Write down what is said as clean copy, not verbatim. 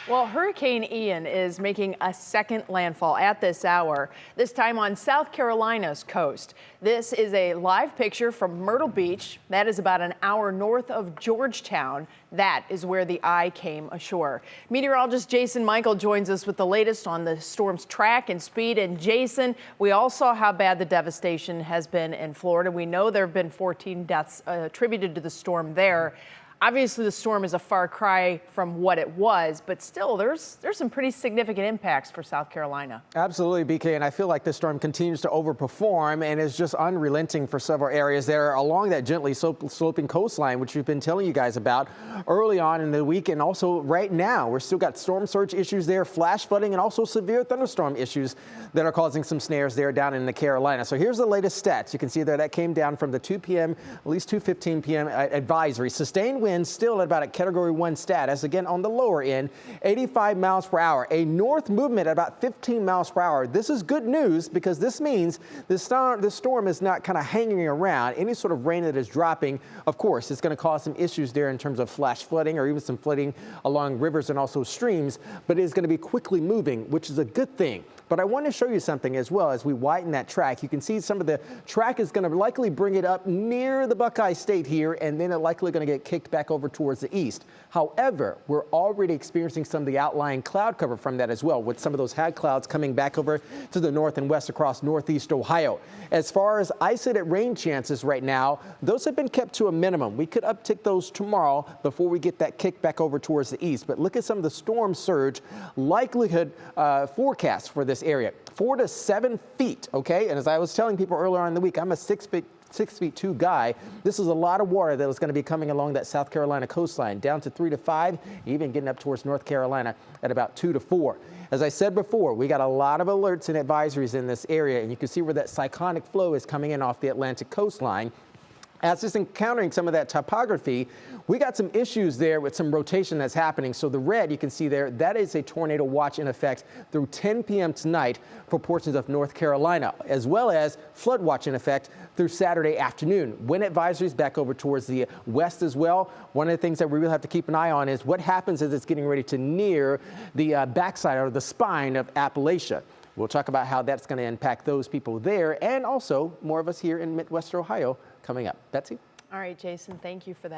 Well, Hurricane Ian is making a second landfall at this hour, this time on South Carolina's coast. This is a live picture from Myrtle Beach. That is about an hour north of Georgetown. That is where the eye came ashore. Meteorologist Jason Michael joins us with the latest on the storm's track and speed. And Jason, we all saw how bad the devastation has been in Florida. We know there have been 14 deaths attributed to the storm there. Obviously, the storm is a far cry from what it was, but still, there's some pretty significant impacts for South Carolina. Absolutely, BK, and I feel like this storm continues to overperform and is just unrelenting for several areas there along that gently sloping coastline, which we've been telling you guys about early on in the week, and also right now. We're still got storm surge issues there, flash flooding, and also severe thunderstorm issues that are causing some snares there down in the Carolina. So here's the latest stats. You can see there that came down from the 2 p.m., at least 2:15 p.m. advisory. Sustained winds still at about a Category 1 status, again on the lower end, 85 miles per hour. A north movement at about 15 miles per hour. This is good news because this means the storm is not kind of hanging around. Any sort of rain that is dropping, of course, it's going to cause some issues there in terms of flash flooding or even some flooding along rivers and also streams, but it is going to be quickly moving, which is a good thing. But I want to show you something as well as we widen that track. You can see some of the track is going to likely bring it up near the Buckeye State here, and then it's likely going to get kicked back over towards the east. However, we're already experiencing some of the outlying cloud cover from that as well, with some of those high clouds coming back over to the north and west across northeast Ohio. As far as isolated rain chances right now, those have been kept to a minimum. We could uptick those tomorrow before we get that kick back over towards the east. But look at some of the storm surge likelihood forecasts for this area. 4 to 7 feet, okay? And as I was telling people earlier on in the week, I'm a 6'2" guy. This is a lot of water that is going to be coming along that South Carolina coastline, down to 3 to 5, even getting up towards North Carolina at about 2 to 4. As I said before, we got a lot of alerts and advisories in this area, and you can see where that cyclonic flow is coming in off the Atlantic coastline. As just encountering some of that topography, we got some issues there with some rotation that's happening. So the red you can see there, that is a tornado watch in effect through 10 p.m. tonight for portions of North Carolina, as well as flood watch in effect through Saturday afternoon. Wind advisories back over towards the west as well. One of the things that we will have to keep an eye on is what happens as it's getting ready to near the backside or the spine of Appalachia. We'll talk about how that's going to impact those people there and also more of us here in Midwestern Ohio coming up. Betsy? All right, Jason, thank you for that.